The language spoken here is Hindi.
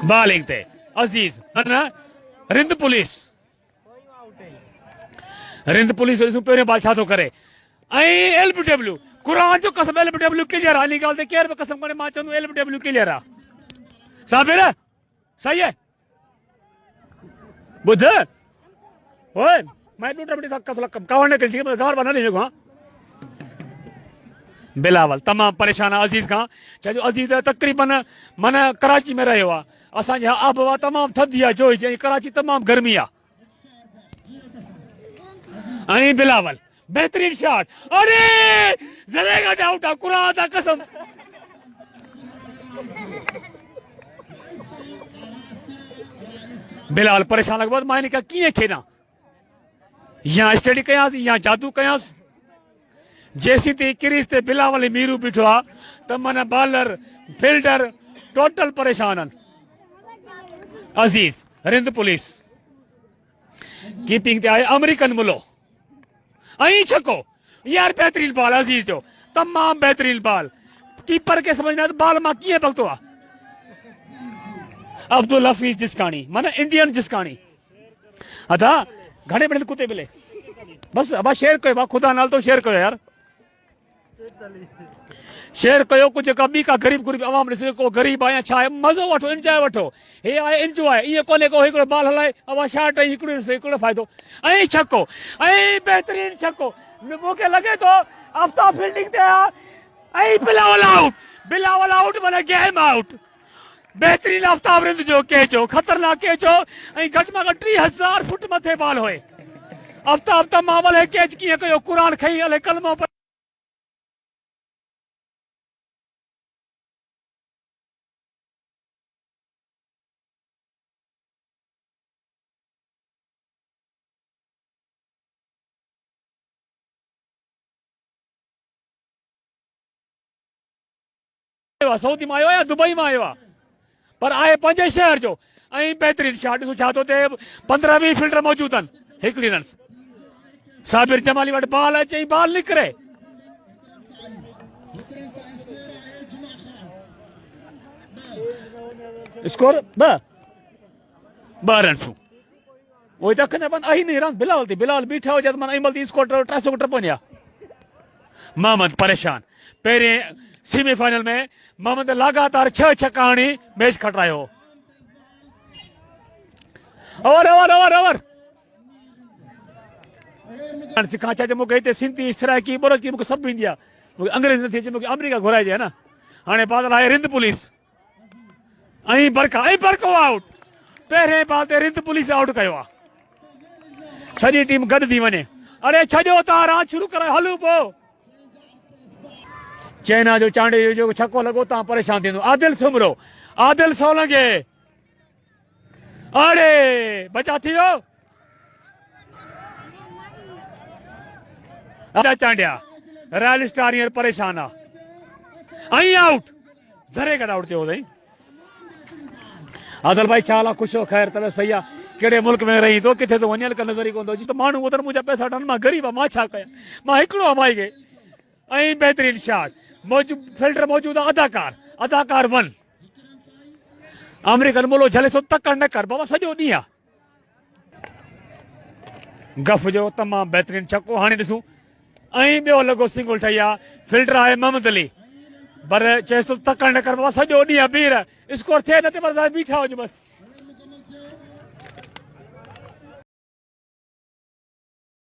बॉलिंग ते अजीज रिंद पुलिस पहिरियों बॉल छा थो करे एलबीडब्ल्यू कुरान जो कसम एलबीडब्ल्यू क्लियर आहे ॻाल्हि ते केर बि कसम खणे मां चवंदुमि एलबीडब्ल्यू क्लियर आहे साबिर सही है बुध ओए मैं दूटा बड़ी कसम कवण के लिए गार बना नहीं हां बिलावल तमाम परेशान अजीज का चो अजीज तकरीबन मन कराची में रहो असा आबहवा तमाम थदी है जो कराची तमाम गर्मी है बिलावल बेहतरीन शॉट अरे जरेगा आउट कुरान दा कसम बिलावल परेशान लग बाद मायने का किए खेना या स्टडी कयास या जादू कयास जैसी ती क्रीज ते बिलावल मीरू बीठो आ त मन बॉलर फील्डर टोटल परेशान अजीज रिंद पुलिस कीपिंग ते आए अमेरिकन मुलो छको यार बेहतरीन बॉल अजीज जो तमाम बेहतरीन बॉल कीपर के समझना तो बॉल मां किए भगतो आ अब्दुल हफीज जिसकानी माना इंडियन जिसकानी अदा घणे मिनट कुत्ते मिले बस अब शेयर कयो खुदा नाल तो शेयर कयो यार शेयर कयो कुछ कभी का गरीब आवाम ने को गरीब आया छा मजो वठो एंजॉय वठो हे आए एंजॉय ये कोने को एकड़ो बॉल हलाए अब शॉट एकड़ो फायदो छक्को बेहतरीन छक्को मोके लगे तो आफ्ताब फील्डिंग ते बिलावल आउट माने गेम आउट बेहतरीन आफ्ताब रिंद जो कैच हो खतरनाक कैच हो घट में घट 3000 फुट मथे बॉल होए आफ्ताब तमाम वाले कैच किए कयो कुरान खई हले कलमो पर सऊदी में आयो या दुबई में आयो पर आए पंजे शहर जो बेहतरीन शॉट छा तो 15-20 फील्डर मौजूद हिकड़ी runs Sabir Jamali what ball अचे बॉल निकरे स्कोर 2 रन्स वो तक बंद आई नहीं रन बिलावल बीठा हो जद मन अमल स्कोर 300 टपनिया मोहम्मद परेशान पहले सेमीफाइनल में मोहम्मद लगातार 6 छक्का हणी मैच खटरायो ओवर सिखा चाहे मूंखे हिते सिंधी सराइकी बुरकी मूंखे सभु ईंदी आहे मूंखे अंग्रेज़ी नथी अचे मूंखे अमेरिका घुराइजे है न हाणे बादल आहे रिंद पुलिस बरको आउट पहिरें बॉल ते रिंद पुलिस आउट कयो आहे सॼी टीम गॾु थी वञे अरे छॾियो तव्हां रांदि शुरू करायो हलूं पोइ चाइना जो चांडे जो छक्को लॻो तव्हां परेशान थींदो आदिल सुमरो आदिल सोलंगे अरे बचा थी वियो चांडिया रॉयल स्टार हींअर परेशान आहे आउट ज़रे गॾु आउट थियो अथई आदिल भाई छा हाल आहे ख़ुशि हो ख़ैर तबियत सही आहे कहिड़े मुल्क में रही थो किथे थो वञे का नज़र ई कोन थो अचे त माण्हू उधर मुंहिंजा पैसा वठनि मां ग़रीब आहे मां छा कयां मां हिकिड़ो आहे भाई खे बेहतरीन शॉट फिल्टर मौजूद है अदाकार 1 अमेरिकन बोलो झले सो तकड़ न कर बाबा सजो दी गफ जो तमाम बेहतरीन छक्को हाणे ॾिसूं ॿियो लॻो सिंगल ठही आहे फिल्टर आहे मोहम्मद अली पर चएसि थो तकड़ न कर बाबा सजो ॾींहुं बीर स्कोर थिए न ते बस बीठा हुज बस